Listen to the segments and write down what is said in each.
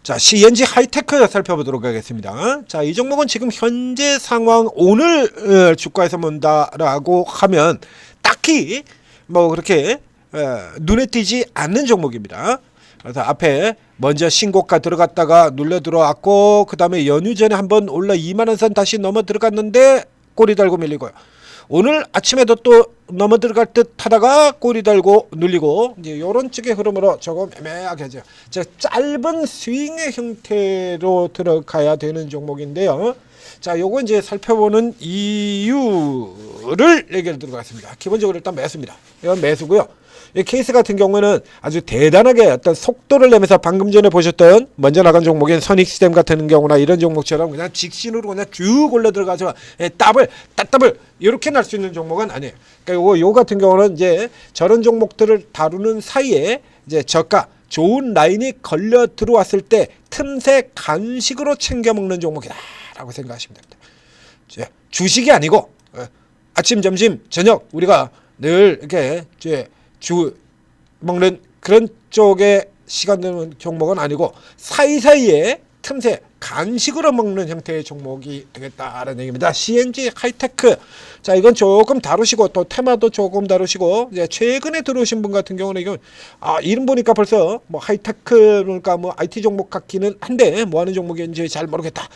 자, CNG 하이테크 살펴보도록 하겠습니다. 자, 이 종목은 지금 현재 상황 오늘 주가에서 본다라고 하면 딱히 뭐 그렇게 눈에 띄지 않는 종목입니다. 그래서 앞에 먼저 신고가 들어갔다가 눌려 들어왔고, 그 다음에 연휴 전에 한번 올라 2만원 선 다시 넘어 들어갔는데 꼬리 달고 밀리고요. 오늘 아침에도 또 넘어 들어갈 듯 하다가 꼬리 달고 눌리고, 이제 요런 쪽의 흐름으로 조금 애매하게 하죠. 자, 짧은 스윙의 형태로 들어가야 되는 종목인데요. 자, 요거 이제 살펴보는 이유를 얘기를 들어가겠습니다. 기본적으로 일단 매수입니다. 이건 매수고요. 이 케이스 같은 경우는 아주 대단하게 어떤 속도를 내면서 방금 전에 보셨던 먼저 나간 종목인 선익시스템 같은 경우나 이런 종목처럼 그냥 직진으로 그냥 쭉 올려 들어가서 따블 이렇게 날 수 있는 종목은 아니에요. 그러니까 요 같은 경우는 이제 저런 종목들을 다루는 사이에 이제 저가 좋은 라인이 걸려 들어왔을 때 틈새 간식으로 챙겨 먹는 종목이다라고 생각하시면 됩니다. 주식이 아니고 아침, 점심, 저녁 우리가 늘 이렇게 이제 주 먹는 그런 쪽의 시간 되는 종목은 아니고 사이사이에 틈새 간식으로 먹는 형태의 종목이 되겠다라는 얘기입니다. CNG 하이테크. 자, 이건 조금 다루시고 또 테마도 조금 다루시고, 이제 최근에 들어오신 분 같은 경우는 이건 이름 보니까 벌써 뭐 하이테크니까 뭐 IT 종목 같기는 한데 뭐 하는 종목인지 잘 모르겠다.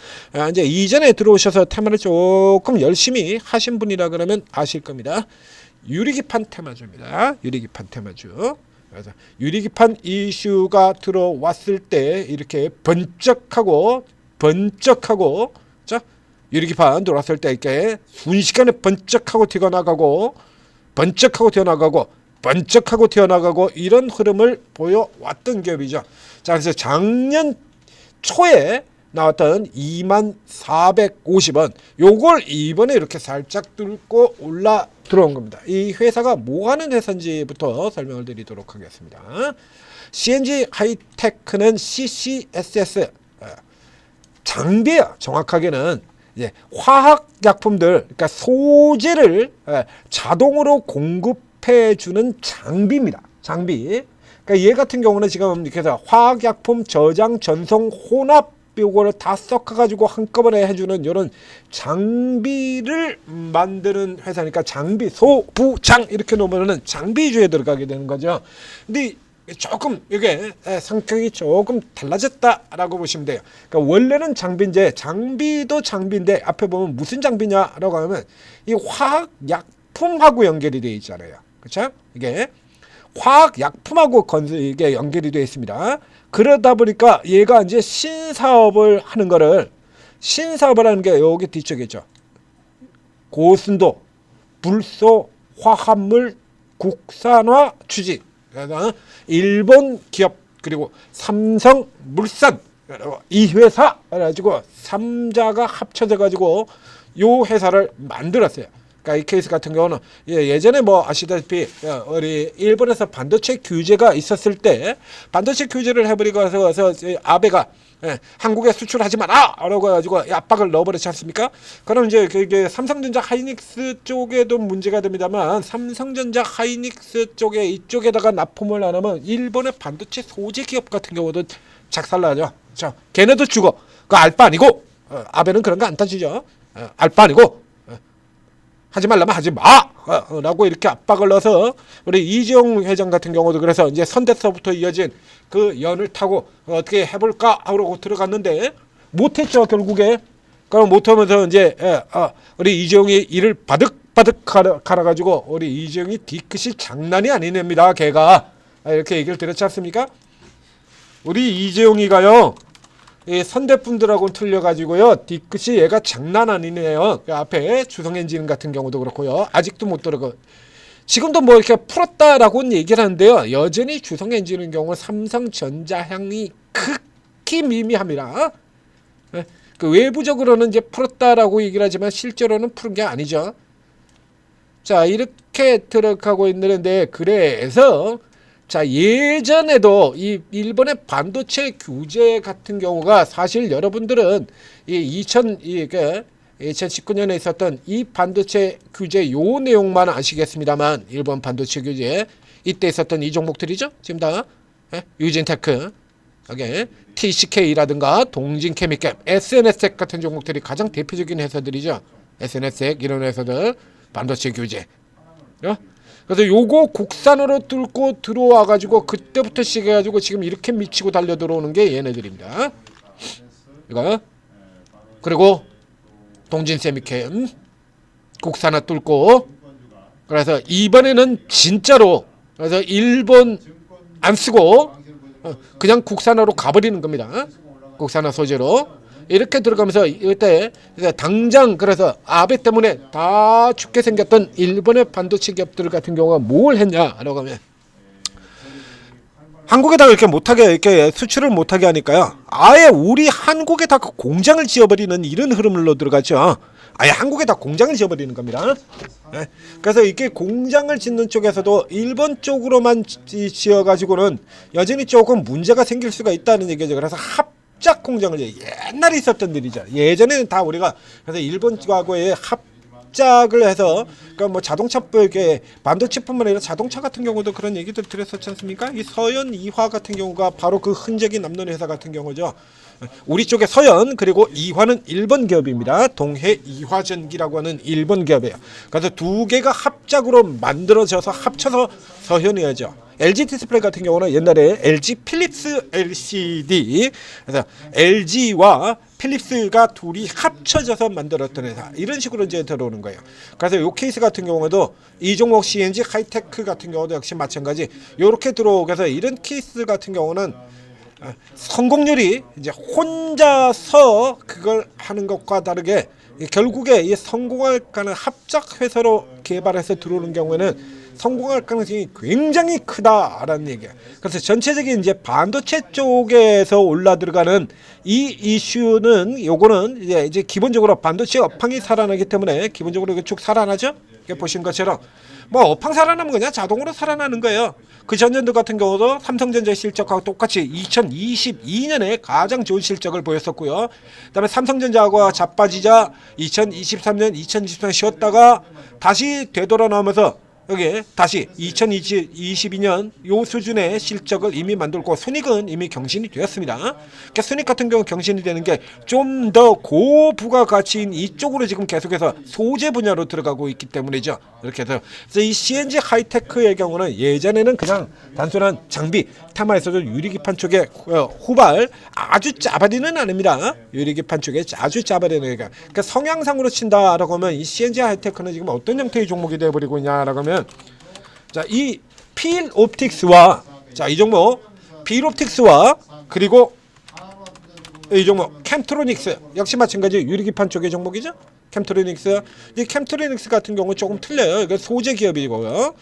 이제 이전에 들어오셔서 테마를 조금 열심히 하신 분이라 그러면 아실 겁니다. 유리기판 테마주입니다. 유리기판 테마주. 그래서 유리기판 이슈가 들어왔을 때 이렇게 번쩍하고 자, 유리기판 들어왔을 때 이렇게 순식간에 번쩍하고 튀어나가고 이런 흐름을 보여왔던 기업이죠. 자, 그래서 작년 초에 나왔던 2450원 요걸 이번에 이렇게 살짝 뚫고 올라 들어온 겁니다. 이 회사가 뭐 하는 회사인지부터 설명을 드리도록 하겠습니다. CNG 하이테크는 CCSS 장비예요. 정확하게는 이제 화학약품들, 그러니까 소재를 자동으로 공급해주는 장비입니다. 장비. 그러니까 얘 같은 경우는 지금 이렇게 해서 화학약품 저장, 전송, 혼합 요거를 다 섞어가지고 한꺼번에 해주는 이런 장비를 만드는 회사니까 장비, 소부장 이렇게 놓으면은 장비주에 들어가게 되는 거죠. 근데 조금 이게 성격이 조금 달라졌다라고 보시면 돼요. 그러니까 원래는 장비도 장비인데 앞에 보면 무슨 장비냐라고 하면 이 화학약품하고 연결이 되어 있잖아요. 그렇죠? 이게 화학약품하고 이게 연결이 되어 있습니다. 그러다 보니까 얘가 이제 신사업을 하는 게 여기 뒤쪽이죠. 고순도, 불소, 화합물, 국산화 추진. 그래서 일본 기업 그리고 삼성물산 이 회사 가지고 3자가 합쳐져 가지고 요 회사를 만들었어요. 그러니까 이 케이스 같은 경우는 예전에 뭐 아시다시피 우리 일본에서 반도체 규제가 있었을 때 반도체 규제를 해버리고 와서 아베가 한국에 수출하지 마라! 라고 해가지고 압박을 넣어버렸지 않습니까? 그럼 이제 그게 삼성전자 하이닉스 쪽에도 문제가 됩니다만 삼성전자 하이닉스 쪽에 이쪽에다가 납품을 안 하면 일본의 반도체 소재 기업 같은 경우도 작살나죠. 자, 걔네도 죽어. 그 알바 아니고 아베는 그런 거 안 따지죠. 알바 아니고 하지 말라면 하지 마! 라고 이렇게 압박을 넣어서 우리 이재용 회장 같은 경우도 그래서 이제 선대서부터 이어진 그 연을 타고 어떻게 해볼까 하고 들어갔는데 못했죠, 결국에. 그럼 못하면서 이제 우리 이재용이 이를 바득바득 갈아가지고 우리 이재용이 뒤끝이 장난이 아니랍니다, 걔가. 이렇게 얘기를 드렸지 않습니까? 우리 이재용이가요, 이 선대분들하고는 틀려가지고요, 뒤끝이 얘가 장난 아니네요. 그 앞에 주성엔진 같은 경우도 그렇고요, 아직도 못 들어가. 지금도 뭐 이렇게 풀었다라고는 얘기를 하는데요, 여전히 주성엔진의 경우 삼성전자 향이 극히 미미합니다. 그 외부적으로는 이제 풀었다라고 얘기를 하지만 실제로는 푸른 게 아니죠. 자, 이렇게 들어가고 있는데, 그래서 자, 예전에도 이 일본의 반도체 규제 같은 경우가 사실 여러분들은 이 2019년에 있었던 이 반도체 규제 요 내용만 아시겠습니다만, 일본 반도체 규제 이때 있었던 이 종목들이죠. 지금 다 유진테크, 여기 TCK라든가 동진케미캠, SNS텍 같은 종목들이 가장 대표적인 회사들이죠. SNS텍 이런 회사들 반도체 규제. 그래서 요거 국산으로 뚫고 들어와 가지고 그때부터 시작해 가지고 지금 이렇게 미치고 달려 들어오는 게 얘네들입니다. 이거. 그리고 동진세미캠 국산화 뚫고, 그래서 이번에는 진짜로 그래서 일본 안 쓰고 그냥 국산화로 가버리는 겁니다. 국산화 소재로 이렇게 들어가면서 이때 당장 그래서 아베 때문에 다 죽게 생겼던 일본의 반도체 기업들 같은 경우가 뭘 했냐라고 하면 한국에다가 이렇게 못하게 이렇게 수출을 못하게 하니까요. 아예 우리 한국에다 공장을 지어버리는 이런 흐름으로 들어가죠. 아예 한국에다 공장을 지어버리는 겁니다. 네. 그래서 이렇게 공장을 짓는 쪽에서도 일본 쪽으로만 지어가지고는 여전히 조금 문제가 생길 수가 있다는 얘기죠. 그래서 합작 공장을 옛날에 있었던 일이죠. 예전에는 다 우리가 그래서 일본과의 합작을 해서 그러니까 뭐 자동차 이렇게 반도체뿐만 아니라 자동차 같은 경우도 그런 얘기들 드렸었지 않습니까? 이 서현 이화 같은 경우가 바로 그 흔적이 남는 회사 같은 경우죠. 우리 쪽에 서현 그리고 이화는 일본 기업입니다. 동해 이화전기라고 하는 일본 기업이에요. 그래서 두 개가 합작으로 만들어져서 합쳐서 서현이죠. LG 디스플레이 같은 경우는 옛날에 LG 필립스 LCD, 그래서 LG와 필립스가 둘이 합쳐져서 만들었던 회사, 이런 식으로 이제 들어오는 거예요. 그래서 이 케이스 같은 경우도 이 종목 CNG 하이테크 같은 경우도 역시 마찬가지 이렇게 들어오고, 해서 이런 케이스 같은 경우는 성공률이 이제 혼자서 그걸 하는 것과 다르게 결국에 이 성공할 가능 합작 회사로 개발해서 들어오는 경우에는 성공할 가능성이 굉장히 크다라는 얘기예요. 그래서 전체적인 이제 반도체 쪽에서 올라 들어가는 이 이슈는 요거는 이제 기본적으로 반도체 업황이 살아나기 때문에 기본적으로 이게 쭉 살아나죠. 이렇게 보신 것처럼 뭐 업황 살아나면 그냥 자동으로 살아나는 거예요. 그 전년도 같은 경우도 삼성전자 실적하고 똑같이 2022년에 가장 좋은 실적을 보였었고요. 그다음에 삼성전자하고 자빠지자 2023년, 2024년 쉬었다가 다시 되돌아 나오면서 여기 다시 2022년 요 수준의 실적을 이미 만들고 순익은 이미 경신이 되었습니다. 그러니까 순익 같은 경우 경신이 되는 게 좀 더 고부가 가치인 이쪽으로 지금 계속해서 소재 분야로 들어가고 있기 때문이죠. 이렇게 해서 그래서 이 CNG 하이테크의 경우는 예전에는 그냥 단순한 장비 테마에서도 유리기판 쪽에 후발 아주 짜바리는 아닙니다. 유리기판 쪽에 아주 짜바리는 그러니까 성향상으로 친다라고 하면 이 CNG 하이테크는 지금 어떤 형태의 종목이 되어버리고 있냐라고 하면 자, 이 필옵틱스와 자, 이 종목 필옵틱스와 그리고 이 종목 캠트로닉스 역시 마찬가지 유리기판 쪽의 종목이죠. 캠트로닉스, 이 캠트로닉스 같은 경우 조금 틀려요. 이거 소재 기업이고요.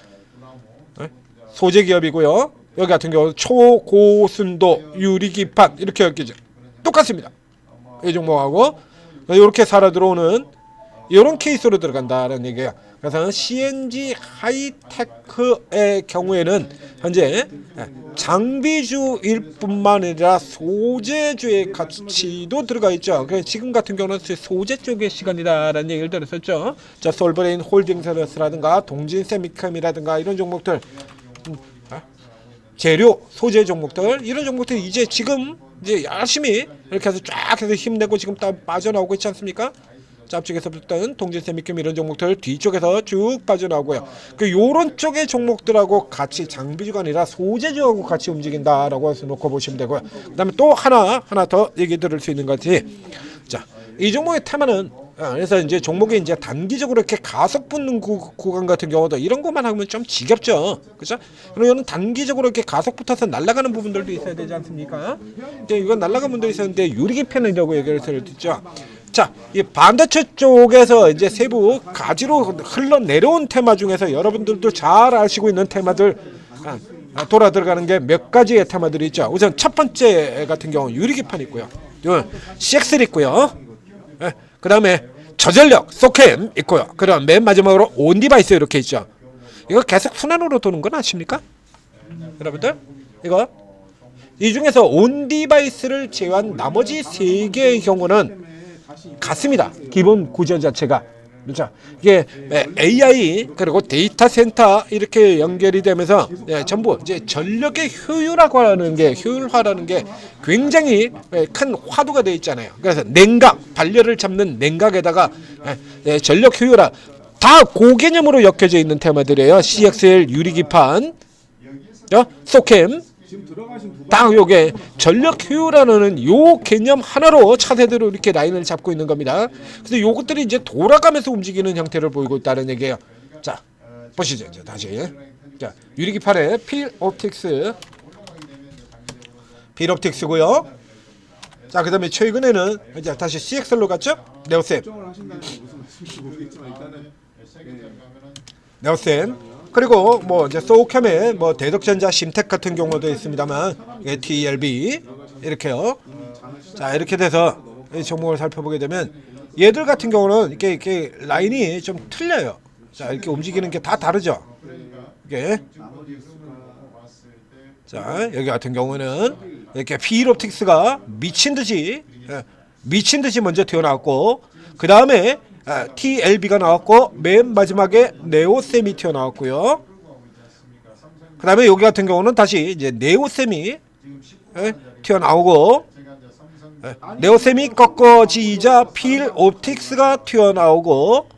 네? 소재 기업이고요. 여기 같은 경우 초고순도 유리기판 이렇게 엮이죠. 똑같습니다. 이 종목하고 이렇게 살아 들어오는 이런 케이스로 들어간다는 얘기예요. 그래서 CNG 하이테크의 경우에는 현재 장비주일 뿐만 아니라 소재주의 가치도 들어가 있죠. 그래서 지금 같은 경우는 소재 쪽의 시간이다라는 얘기를 들었었죠. 자, 솔브레인 홀딩스라든가 동진세미캠이라든가 이런 종목들, 재료 소재 종목들, 이런 종목들이 이제 지금 이제 열심히 이렇게 해서 쫙 해서 힘내고 지금 빠져나오고 있지 않습니까? 앞쪽에서부터는 동진세미캠 이런 종목들 뒤쪽에서 쭉 빠져나오고요. 그 요런 쪽의 종목들하고 같이 장비주가 아니라 소재주하고 같이 움직인다라고 해서 놓고 보시면 되고요. 그다음에 또 하나 더 얘기 들을 수 있는 것이 자, 이 종목의 테마는 그래서 이제 종목이 이제 단기적으로 이렇게 가속 붙는 구간 같은 경우도 이런 것만 하면 좀 지겹죠, 그렇죠? 그리고 이는 단기적으로 이렇게 가속 붙어서 날아가는 부분들도 있어야 되지 않습니까? 근데 이건 날아가는 분들이 있었는데 유리기판이라고 얘기를 듣죠. 자, 이 반도체 쪽에서 이제 세부 가지로 흘러내려온 테마 중에서 여러분들도 잘 아시고 있는 테마들 돌아 들어가는 게 몇 가지의 테마들이 있죠. 우선 첫 번째 같은 경우 유리기판 있고요. CXL 있고요. 그 다음에 저전력 소캠 있고요. 그럼 맨 마지막으로 온디바이스 이렇게 있죠. 이거 계속 순환으로 도는 건 아십니까? 여러분들 이거 이 중에서 온디바이스를 제외한 나머지 세 개의 경우는 같습니다. 기본 구조 자체가 그렇죠. 이게 AI 그리고 데이터 센터 이렇게 연결이 되면서 전부 이제 전력의 효율화라는 게 굉장히 큰 화두가 되어 있잖아요. 그래서 냉각, 발열을 잡는 냉각에다가 전력 효율화 다 고개념으로 엮여져 있는 테마들이에요. CXL 유리기판, 소캠 딱 요게 전력 효율화는 요 개념 하나로 차세대로 이렇게 라인을 잡고 있는 겁니다. 그래서 요것들이 이제 돌아가면서 움직이는 형태를 보이고 있다는 얘기예요. 자, 보시죠. 이제 다시. 자, 유리기판의 필옵틱스고요. 자, 그다음에 최근에는 이제 다시 CXL로 갔죠? 네오셈. 네오셈. 그리고 뭐 이제 소캠의 뭐 대덕전자 심텍 같은 경우도 있습니다만 TLB 이렇게요. 자, 이렇게 돼서 이 종목을 살펴보게 되면 얘들 같은 경우는 이렇게 라인이 좀 틀려요. 자, 이렇게 움직이는 게 다 다르죠. 이게 자, 여기 같은 경우는 이렇게 필옵틱스가 미친 듯이 먼저 튀어나왔고 그 다음에 TLB가 나왔고 맨 마지막에 네오셈이 튀어나왔고요. 그 다음에 여기 같은 경우는 다시 이제 네오셈이 튀어나오고 네오셈이 꺾어지자 필옵틱스가 튀어나오고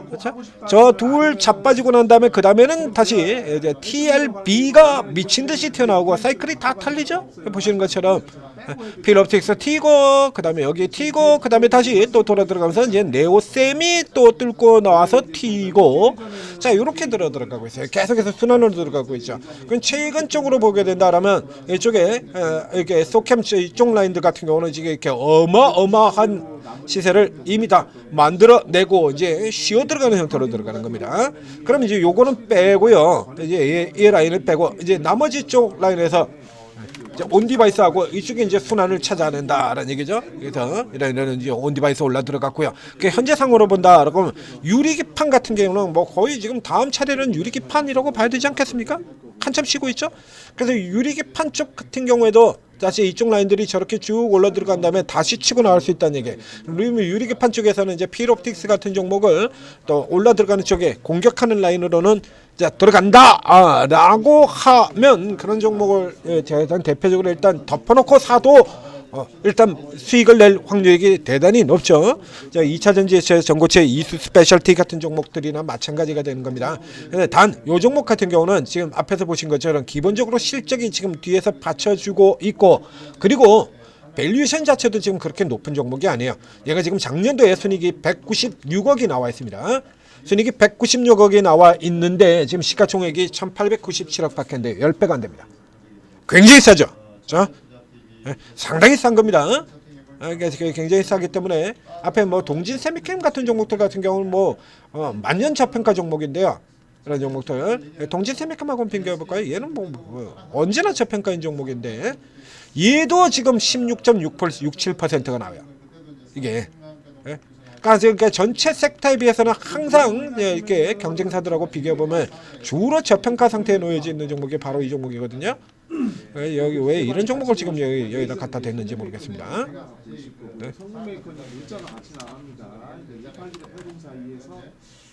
그렇죠? 저 둘 자빠지고 난 다음에 그 다음에는 다시 이제 TLB가 미친 듯이 튀어나오고 사이클이 다 틀리죠? 보시는 것처럼 필옵틱스 튀고 그 다음에 여기 튀고 그 다음에 다시 또 돌아 들어가면서 이제 네오셈이 또 뚫고 나와서 튀고 자 이렇게 들어가고 있어요. 계속해서 순환으로 들어가고 있죠. 그럼 최근 쪽으로 보게 된다라면 이쪽에 이렇게 소캠 이쪽 라인들 같은 경우는 지금 이렇게 어마어마한 시세를 이미 다 만들어내고 이제 쉬어 들어가는 형태로 들어가는 겁니다. 그럼 이제 요거는 빼고요. 이제 이 라인을 빼고 이제 나머지 쪽 라인에서 온 디바이스하고 이쪽에 이제 순환을 찾아낸다라는 얘기죠. 그래서 이런 이제 온 디바이스 올라 들어갔고요. 현재 상으로 본다. 그러면 유리기판 같은 경우는 뭐 거의 지금 다음 차례는 유리기판이라고 봐야 되지 않겠습니까? 한참 쉬고 있죠. 그래서 유리기판 쪽 같은 경우에도 다시 이쪽 라인들이 저렇게 쭉 올라 들어간 다음에 다시 치고 나올 수 있다는 얘기. 유리기판 쪽에서는 이제 필옵틱스 같은 종목을 또 올라 들어가는 쪽에 공격하는 라인으로는 자 들어간다 라고 하면 그런 종목을 일단 대표적으로 일단 덮어놓고 사도 일단 수익을 낼 확률이 대단히 높죠. 자, 2차 전지에서 전고체 이수 스페셜티 같은 종목들이나 마찬가지가 되는 겁니다. 근데 단 요 종목 같은 경우는 지금 앞에서 보신 것처럼 기본적으로 실적이 지금 뒤에서 받쳐주고 있고 그리고 밸류에이션 자체도 지금 그렇게 높은 종목이 아니에요. 얘가 지금 작년도에 순이익이 196억이 나와 있습니다. 순이익이 196억이 나와 있는데 지금 시가총액이 1897억 밖에 안 돼요. 10배가 안 됩니다. 굉장히 싸죠. 자, 상당히 싼 겁니다. 굉장히 싸기 때문에 앞에 뭐 동진 세미캠 같은 종목들 같은 경우는 뭐 만년 저평가 종목인데요. 이런 종목들 동진 세미캠하고 비교해볼까요? 얘는 뭐 언제나 저평가인 종목인데 얘도 지금 16.67%가 나와요. 이게 그러니까 전체 섹터에 비해서는 항상 이렇게 경쟁사들하고 비교해보면 주로 저평가 상태에 놓여져 있는 종목이 바로 이 종목이거든요. 여기 왜 이런 종목을 지금 여기다 갖다 댔는지 모르겠습니다. 네. 문자가 같이 나갑니다.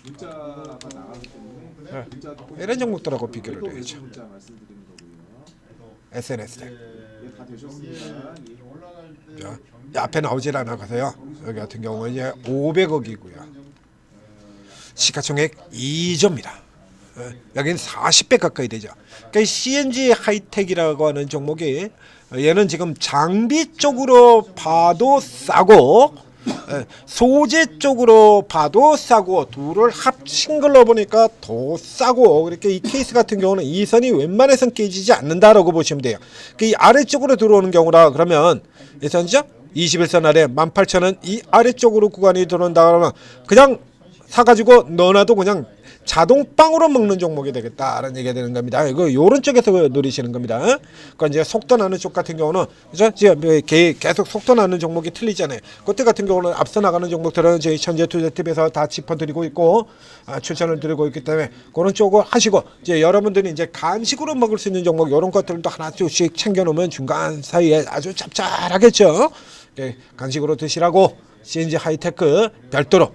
문자가 나가기 때문에 이런 종목들하고 비교를 해야죠. SNS 다 앞에 나오질 않아서요. 여기 같은 경우는 이제 500억이고요. 시가총액 2조입니다. 여기는 40배 가까이 되죠. 그러니까 CNG 하이텍이라고 하는 종목이 얘는 지금 장비 쪽으로 봐도 싸고 소재 쪽으로 봐도 싸고 둘을 합친 걸로 보니까 더 싸고 그렇게 이 케이스 같은 경우는 이 선이 웬만해선 깨지지 않는다라고 보시면 돼요. 이 아래쪽으로 들어오는 경우라 그러면 이 선이죠? 21선 아래 18,000원 이 아래쪽으로 구간이 들어온다 그러면 그냥 사가지고 넣어놔도 그냥 자동빵으로 먹는 종목이 되겠다라는 얘기가 되는 겁니다. 이거 요런 쪽에서 노리시는 겁니다. 그러니까 이제 속도 나는 쪽 같은 경우는 그죠? 지금 계속 속도 나는 종목이 틀리잖아요. 그때 같은 경우는 앞서 나가는 종목들은 저희 천재투자팁에서 다 짚어드리고 있고 추천을 드리고 있기 때문에 그런 쪽을 하시고 이제 여러분들이 이제 간식으로 먹을 수 있는 종목 이런 것들도 하나씩 챙겨놓으면 중간 사이에 아주 짭짤하겠죠. 간식으로 드시라고 CNG 하이테크 별도로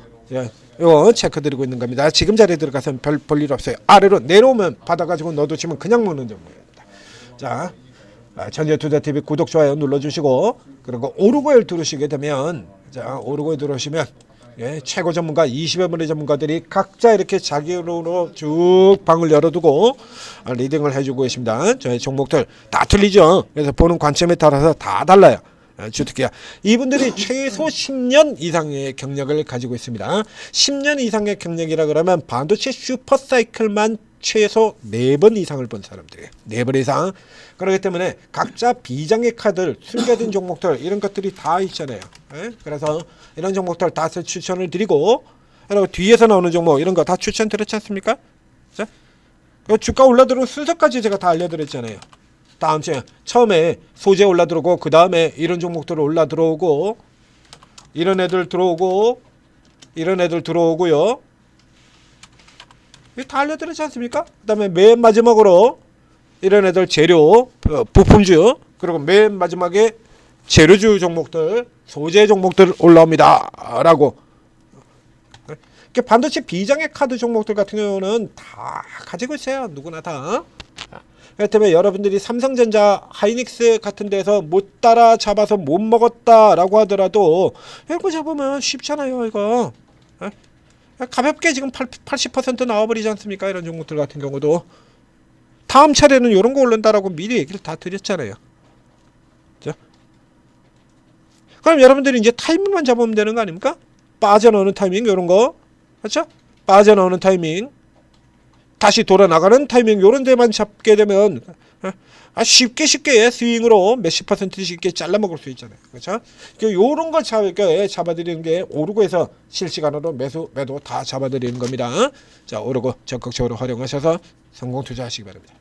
이거 체크드리고 있는 겁니다. 지금 자리에 들어가서는 별 볼 일 없어요. 아래로 내려오면 받아가지고 넣어두시면 그냥 먹는 종목입니다. 자, 전재투자TV 구독 좋아요 눌러주시고 그리고 오르고에 들어오시게 되면 자 오르고에 들어오시면 예, 최고 전문가 20여 분의 전문가들이 각자 이렇게 자기로 쭉 방을 열어두고 리딩을 해주고 계십니다. 저희 종목들 다 틀리죠. 그래서 보는 관점에 따라서 다 달라요. 주특기야. 이분들이 최소 10년 이상의 경력을 가지고 있습니다. 10년 이상의 경력이라 그러면 반도체 슈퍼사이클만 최소 4번 이상을 본 사람들이에요. 4번 이상. 그렇기 때문에 각자 비장의 카드, 숨겨진 종목들 이런 것들이 다 있잖아요. 예? 그래서 이런 종목들 다 추천을 드리고 그리고 뒤에서 나오는 종목 이런 거 다 추천 드렸지 않습니까? 자, 주가 올라들어온 순서까지 제가 다 알려드렸잖아요. 다음 주에 처음에 소재 올라들어오고 그 다음에 이런 종목들 올라들어오고 이런 애들 들어오고 이런 애들 들어오고요. 이거 다 알려드렸지 않습니까? 그 다음에 맨 마지막으로 이런 애들 재료 부품주 그리고 맨 마지막에 재료주 종목들 소재 종목들 올라옵니다 라고. 반도체 비장의 카드 종목들 같은 경우는 다 가지고 있어요. 누구나 다. 그렇기 때문에 여러분들이 삼성전자, 하이닉스 같은 데서 못 따라잡아서 못 먹었다라고 하더라도 이거 잡으면 쉽잖아요. 이거 가볍게 지금 80% 나와버리지 않습니까? 이런 종목들 같은 경우도 다음 차례는 이런 거 올른다라고 미리 얘기를 다 드렸잖아요. 그렇죠? 그럼 여러분들이 이제 타이밍만 잡으면 되는 거 아닙니까? 빠져나오는 타이밍 이런 거 그렇죠? 빠져나오는 타이밍 다시 돌아 나가는 타이밍 요런 데만 잡게 되면 쉽게 스윙으로 몇십 %씩 이렇게 잘라 먹을 수 있잖아요. 그렇죠? 요런 걸 잡아드리는 게 오르고에서 실시간으로 매도 다 잡아드리는 겁니다. 자, 오르고 적극적으로 활용하셔서 성공 투자하시기 바랍니다.